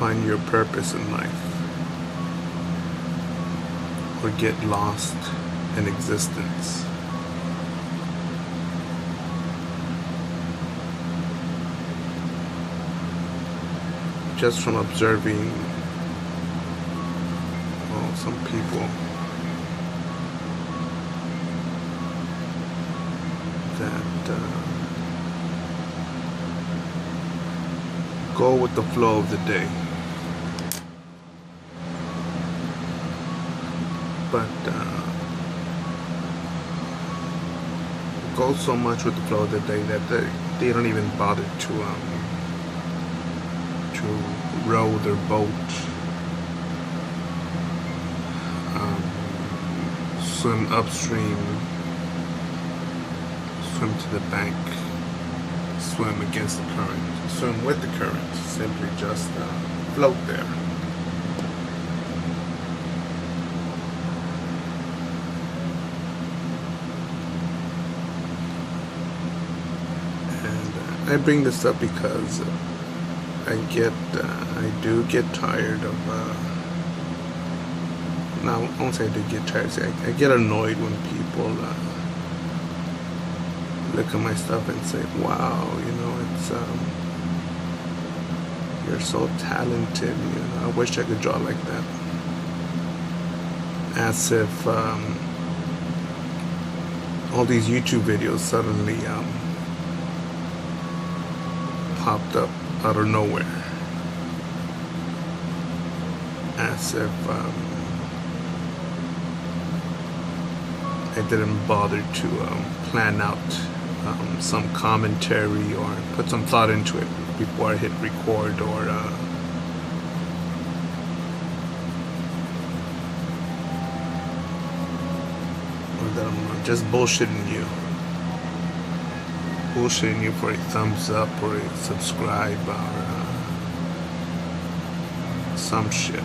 find your purpose in life or get lost in existence. Just from observing, well, some people that go with the flow of the day, but go so much with the flow of the day that they don't even bother to row their boat, swim upstream, swim to the bank, swim against the current, swim with the current, simply just float there. And I bring this up because I do get tired of, now I won't say I do get tired, I get annoyed when people look at my stuff and say, wow, you know, it's, you're so talented, you know, I wish I could draw like that. As if all these YouTube videos suddenly popped up out of nowhere, as if I didn't bother to plan out some commentary or put some thought into it before I hit record, or that I'm just bullshitting you for a thumbs up or a subscribe or some shit.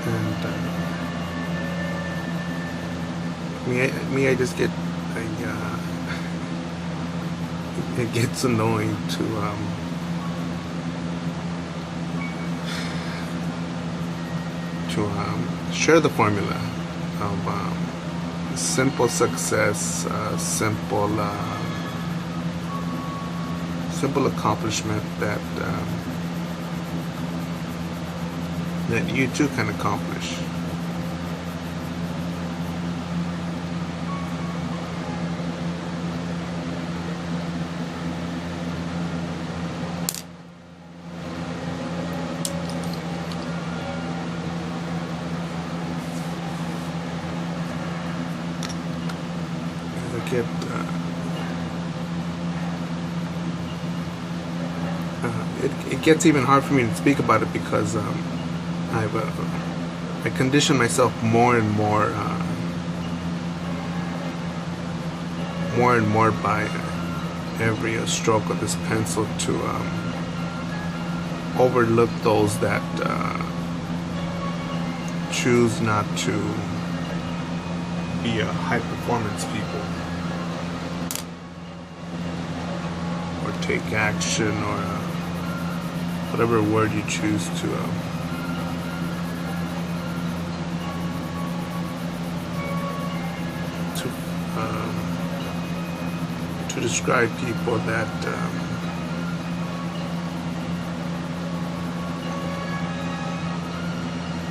And me, I just get, it gets annoying to share the formula of simple success, simple accomplishment that you too can accomplish. It gets even hard for me to speak about it because I condition myself more and more by every stroke of this pencil to overlook those that choose not to be high performance people, or take action, or whatever word you choose to describe people that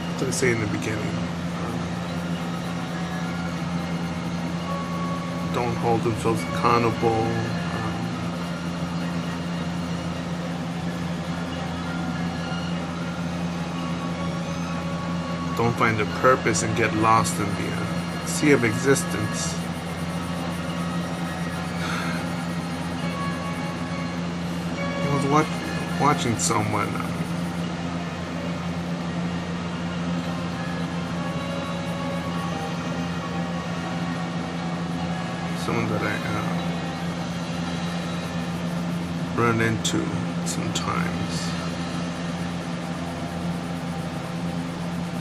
what did I say in the beginning? Don't hold themselves accountable. Don't find a purpose and get lost in the sea of existence. I was watching someone that I run into sometimes.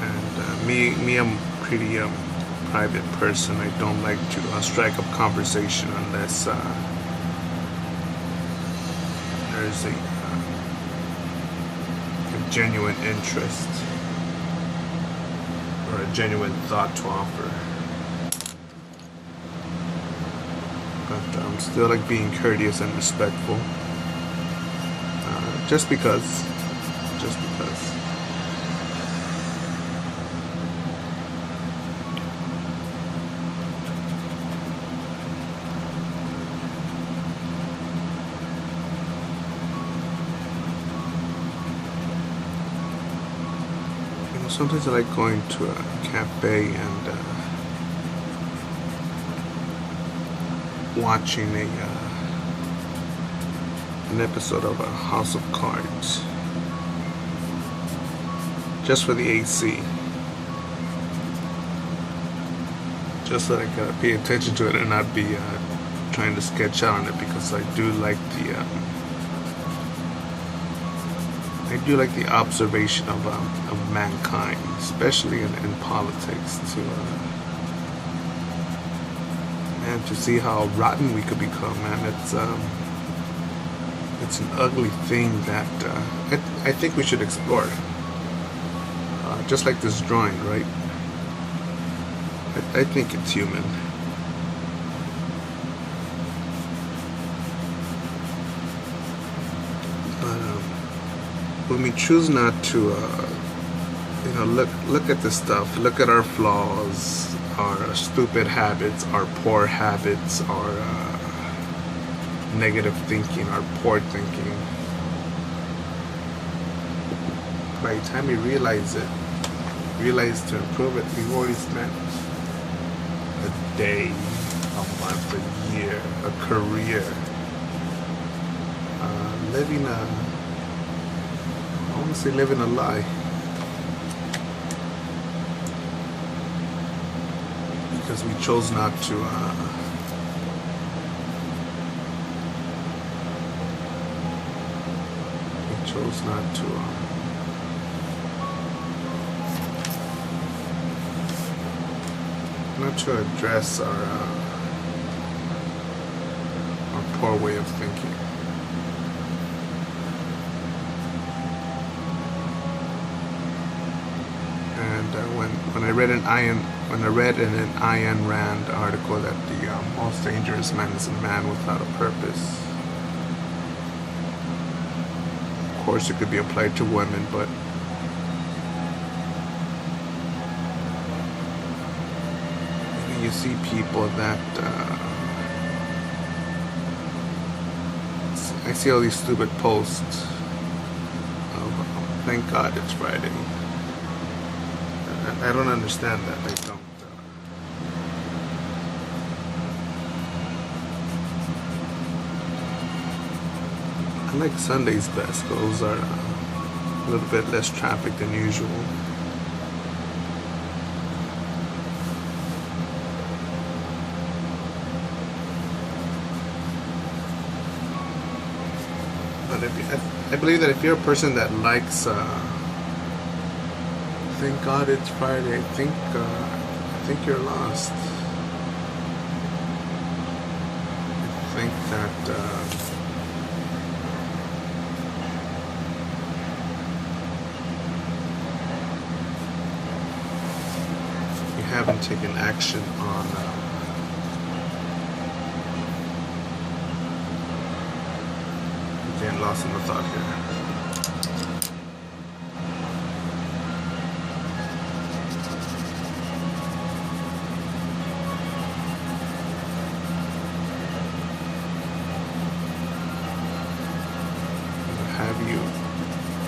And me, I'm pretty private person. I don't like to strike up conversation unless there's a genuine interest or a genuine thought to offer. But I'm still like being courteous and respectful. Just because. Sometimes I like going to a cafe and watching an episode of House of Cards, just for the AC, just so I can pay attention to it and not be trying to sketch out on it, because I do like the observation of mankind, especially in politics, to see how rotten we could become, man. It's an ugly thing that I think we should explore. Just like this drawing, right? I think it's human. When we choose not to, look at this stuff, look at our flaws, our stupid habits, our poor habits, our negative thinking, our poor thinking. By the time we realize to improve it, we've already spent a day, a month, a year, a career, living a lie, because we chose not to address our poor way of thinking. When I read in an Ayn Rand article that the most dangerous man is a man without a purpose. Of course, it could be applied to women, but you see people that I see all these stupid posts of thank God it's Friday. I don't understand that. I don't. I like Sundays best. Those are a little bit less traffic than usual. But I believe that if you're a person that likes thank God it's Friday, I think you're lost. I think that you haven't taken action on getting lost in the thought here.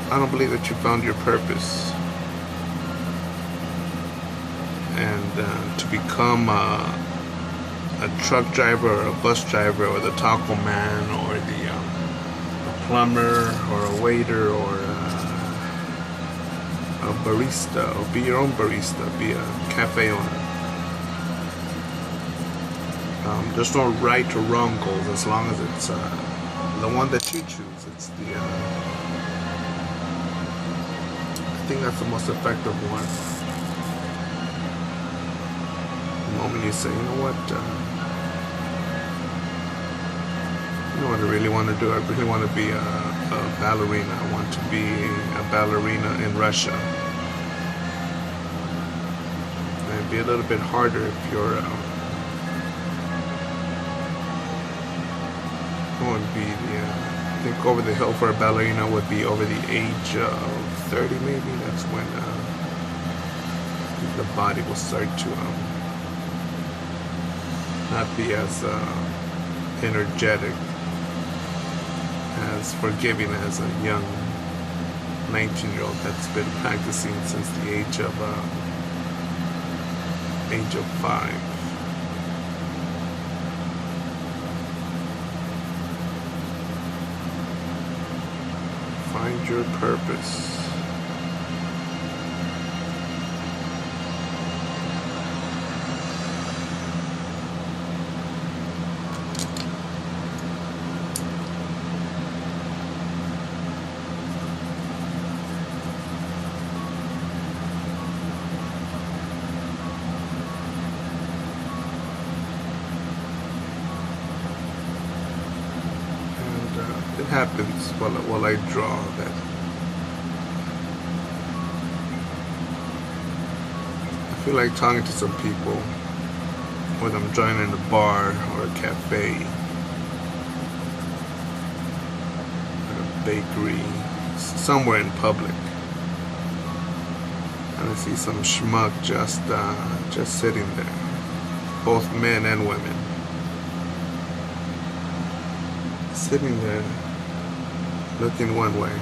I don't believe that you found your purpose, and to become a truck driver or a bus driver or the taco man or the plumber or a waiter or a barista, or be your own barista, be a cafe owner. There's no right or wrong goals as long as it's the one that you choose. It's I think that's the most effective one. home and you say, you know what, I really want to do? I really want to be a ballerina. I want to be a ballerina in Russia. It'd be a little bit harder if you're what would be the I think over the hill for a ballerina would be over the age of 30 maybe. That's when the body will start to not be as energetic, as forgiving as a young 19-year-old that's been practicing since the age of 5. Find your purpose. It happens while I draw that I feel like talking to some people, whether I'm drawing in a bar or a cafe, at a bakery, somewhere in public, and I see some schmuck just sitting there, both men and women, sitting there, looking one way,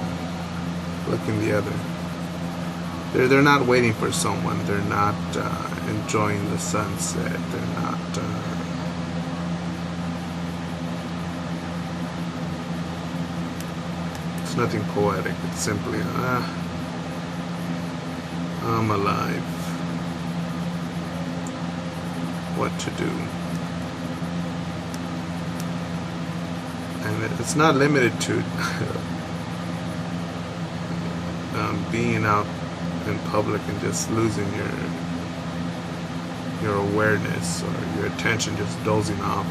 looking the other. They're not waiting for someone. They're not enjoying the sunset. They're not. It's nothing poetic. It's simply, I'm alive. What to do? And it's not limited to being out in public and just losing your awareness or your attention, just dozing off.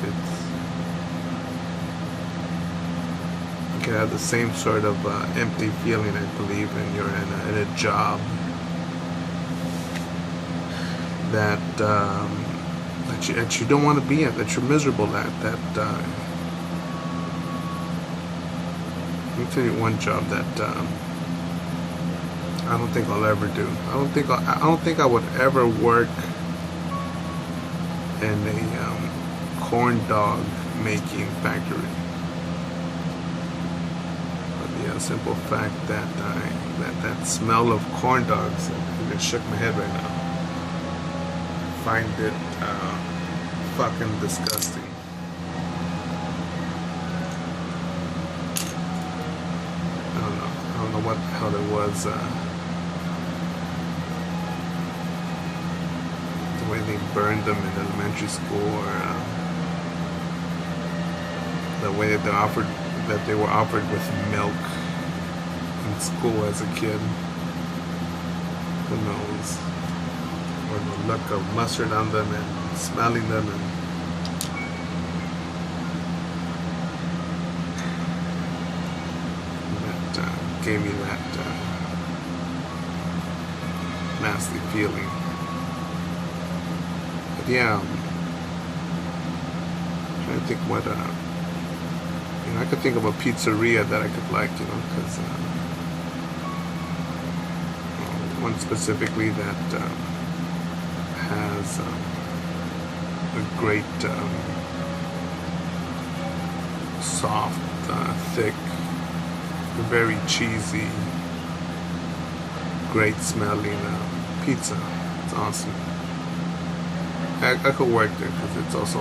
You can have the same sort of empty feeling, I believe, when you're in a job that you don't want to be at, that you're miserable at, that let me tell you one job that I don't think I'll ever do. I don't think I would ever work in a corn dog making factory. But the simple fact that that smell of corn dogs, I just shook my head right now. I find it fucking disgusting. I don't know what the hell it was. The way they burned them in elementary school, or the way that they were offered with milk in school as a kid. Who knows? Or the look of mustard on them and smelling them, and that gave me that nasty feeling. But yeah, I'm trying to think what I could think of a pizzeria that I could like, because one specifically that has a great soft, thick, very cheesy, great smelling pizza. It's awesome. I could work there because it's also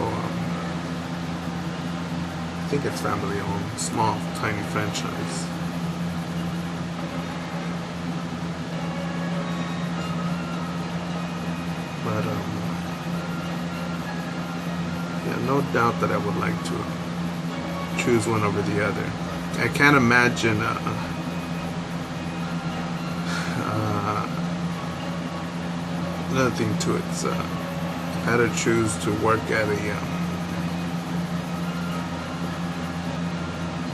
I think it's family owned, small, tiny franchise. But yeah, no doubt that I would like to choose one over the other. I can't imagine another thing too. It's If I had to choose to work at a,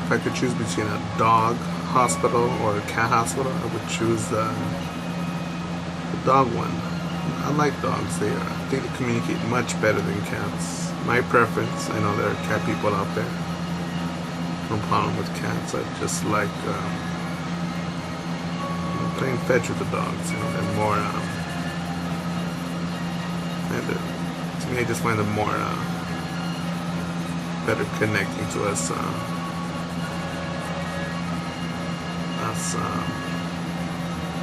if I could choose between a dog hospital or a cat hospital, I would choose the dog one. I like dogs. I think they communicate much better than cats. My preference. I know there are cat people out there. No problem with cats. I just like playing fetch with the dogs. They're more. To me, I just find them more better connecting to us. Us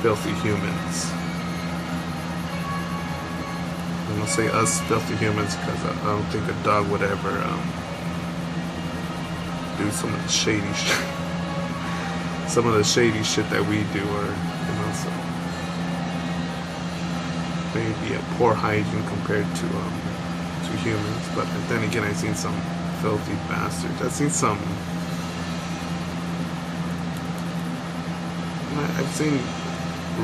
filthy humans. I'm gonna say us filthy humans because I don't think a dog would ever do some of the shady shit. Some of the shady shit that we do, or so maybe a poor hygiene compared to humans. But then again, I've seen some filthy bastards. I've seen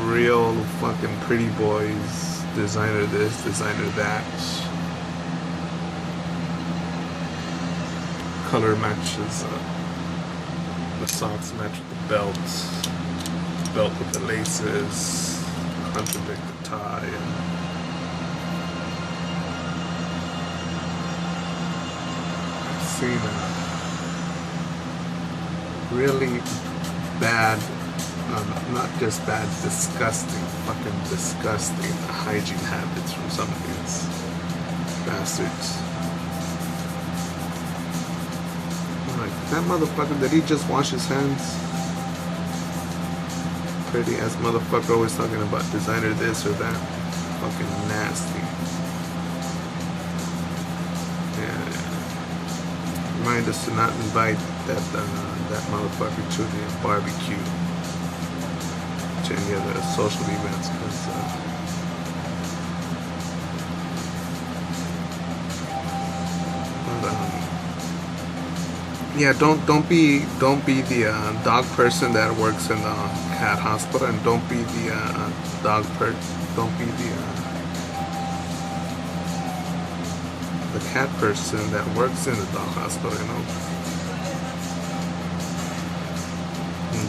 real fucking pretty boys. Designer this, designer that. Color matches. The socks match with the belt with the laces, contradict the tie. I've seen really bad. Not just bad, fucking disgusting hygiene habits from some of these bastards. Like, that motherfucker, did he just wash his hands? Pretty ass motherfucker always talking about designer this or that. Fucking nasty. Yeah. Remind us to not invite that motherfucker to the barbecue. To any of the social events, because yeah, don't be the dog person that works in the cat hospital, and don't be the don't be the cat person that works in the dog hospital.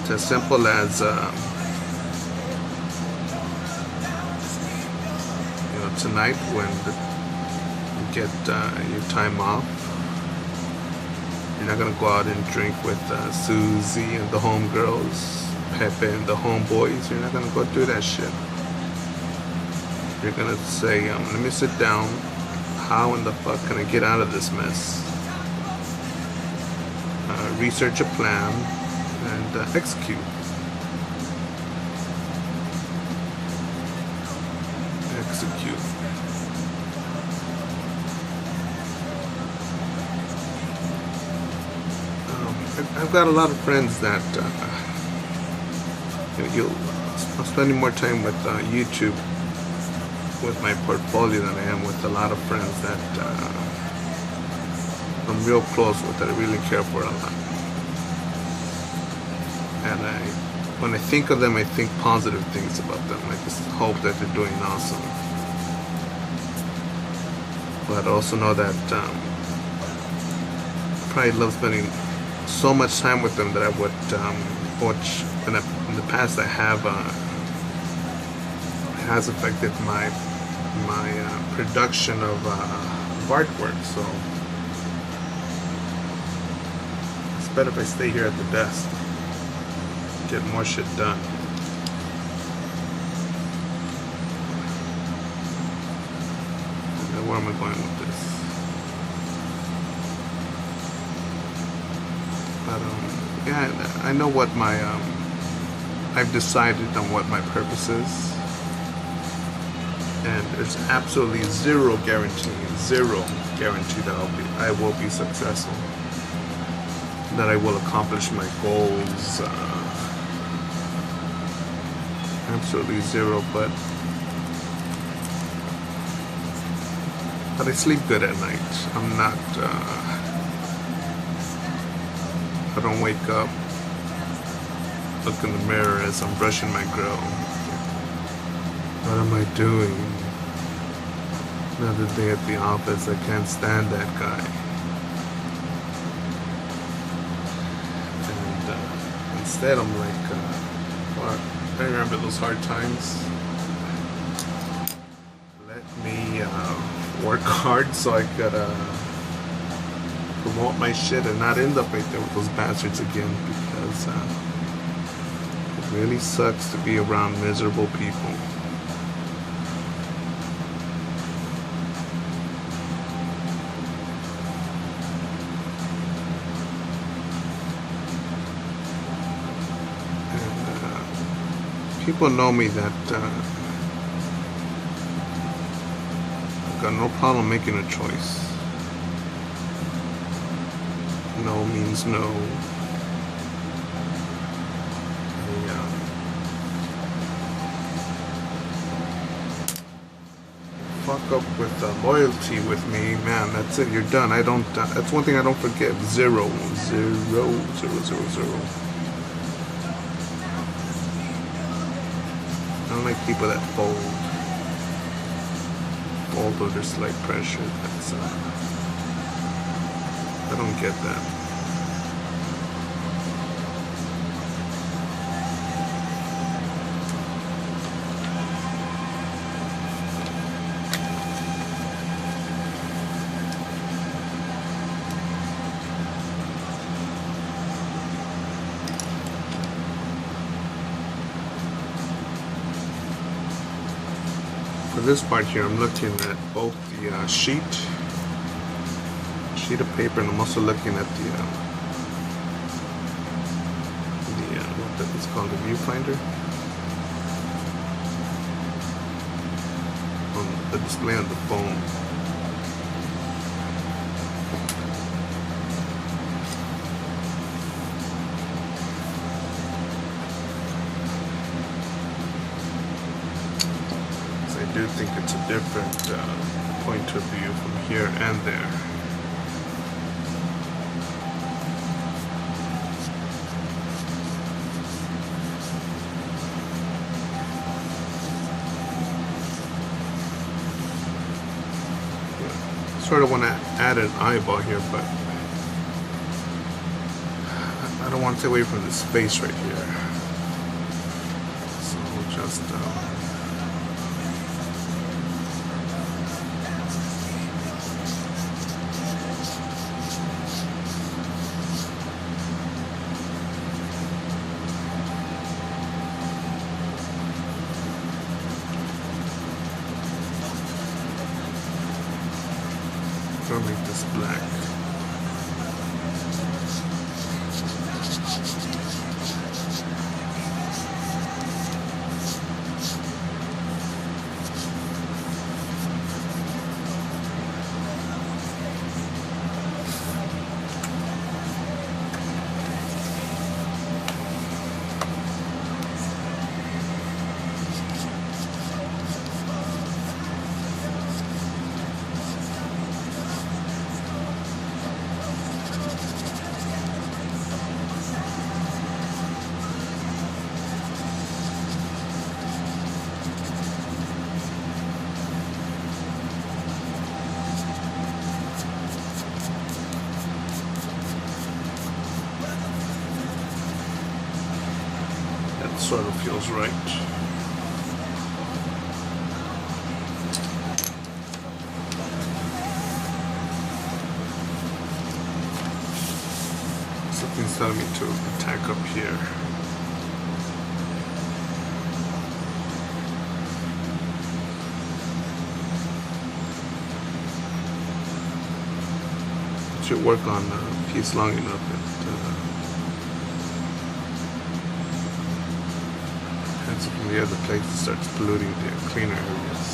It's as simple as tonight when you get your time off, you're not gonna go out and drink with Susie and the homegirls, Pepe and the homeboys. You're not gonna go do that shit. You're gonna say, let me sit down. How in the fuck can I get out of this mess? Research a plan and execute. I've got a lot of friends that I'm spending more time with YouTube with my portfolio than I am with a lot of friends that I'm real close with, that I really care for a lot. And when I think of them, I think positive things about them. I just hope that they're doing awesome. But I also know that I probably love spending so much time with them that I would watch in the past. I have it has affected my production of artwork. So it's better if I stay here at the desk, get more shit done. Where am I going with this? But yeah, I know what my I've decided on what my purpose is, and there's absolutely zero guarantee that I will be successful, that I will accomplish my goals. Absolutely zero, but I sleep good at night. I'm not, I don't wake up, look in the mirror as I'm brushing my grill. What am I doing? Another day at the office. I can't stand that guy. And instead, I'm like, well, I remember those hard times. Let me work hard so I could promote my shit and not end up right there with those bastards again, because it really sucks to be around miserable people. People know me that I've got no problem making a choice. No means no. Fuck up with loyalty with me, man. That's it. You're done. I don't. That's one thing I don't forget. 0, 0, 0, 0, 0. I don't like people that fold under slight pressure. That's I don't get that. For this part here, I'm looking at both the sheet of paper, and I'm also looking at the what that is called, the viewfinder on the display on the phone. So I do think it's a different point of view from here and there. Sort of want to add an eyeball here, but I don't want to take away from the space right here. So we'll just make this black. Sort of feels right. Something's telling me to attack up here. Should work on a piece long enough. From the other place, it starts polluting the cleaner areas.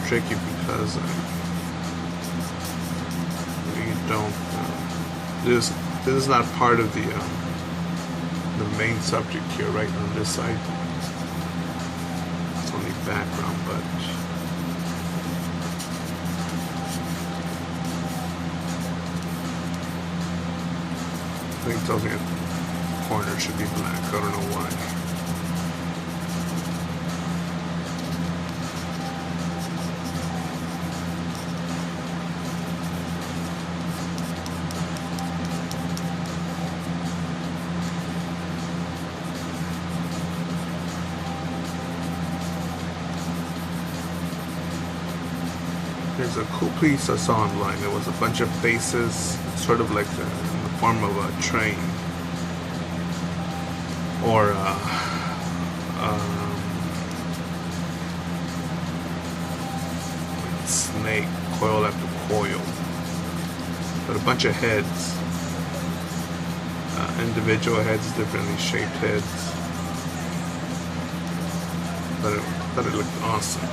Tricky because we don't. This is not part of the main subject here, right on this side. It's only background, but I think it tells me the corner should be black. I don't know why. There's a cool piece I saw online. There was a bunch of faces, sort of like in the form of a train or snake, coil after coil, but a bunch of heads, individual heads, differently shaped heads. Thought it looked awesome.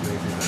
Maybe that.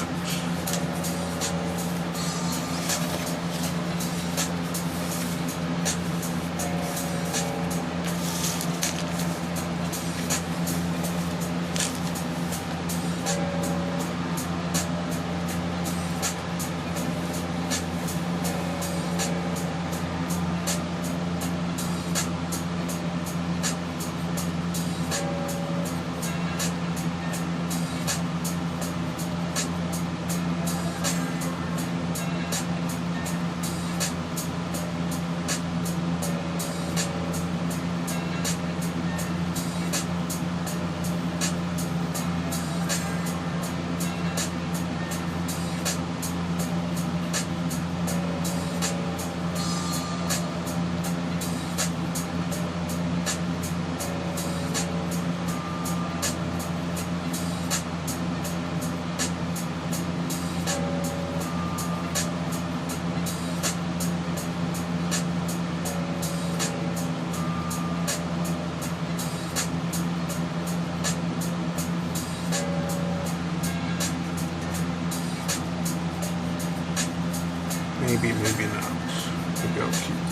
Maybe not. Maybe I'll keep it.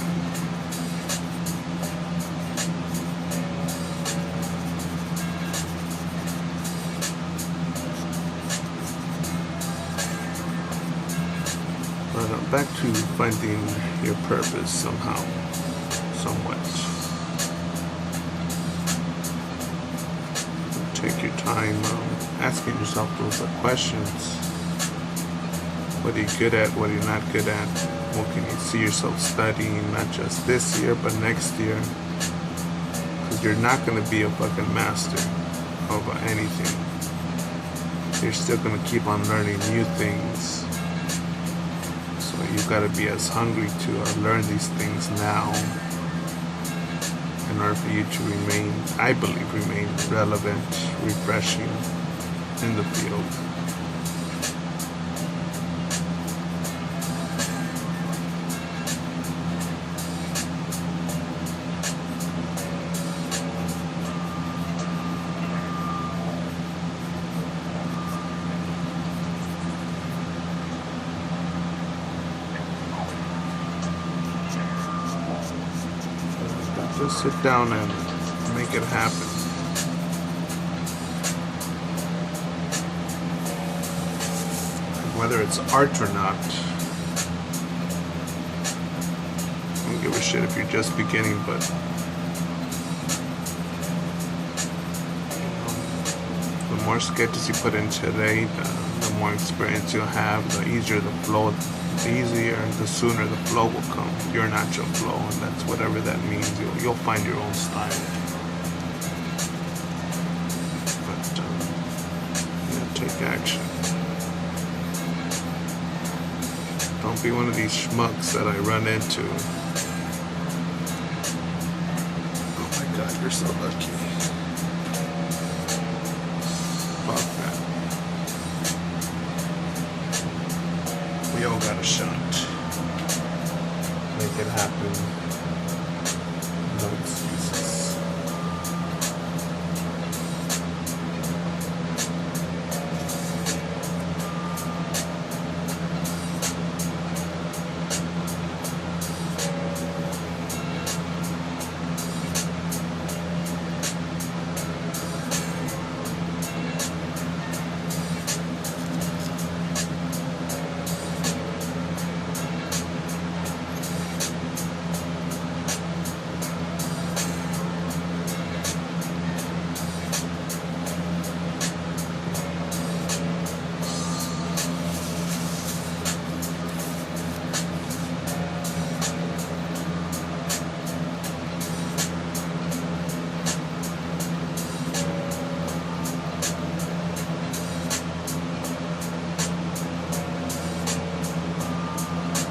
But back to finding your purpose somehow, somewhat. Take your time asking yourself those questions. What are you good at? What are you not good at? What can you see yourself studying, not just this year, but next year? Because you're not going to be a fucking master of anything. You're still going to keep on learning new things. So you've got to be as hungry to learn these things now in order for you to remain, I believe, remain relevant, refreshing in the field. Just sit down and make it happen. Whether it's art or not, I don't give a shit if you're just beginning, but the more sketches you put in today, the more experience you'll have, the easier the flow, the sooner the flow will come. Your natural flow, and that's whatever that means. You'll find your own style. But take action. Don't be one of these schmucks that I run into. Oh my God, you're so lucky. Fuck that. We all got a shot. Make it happen.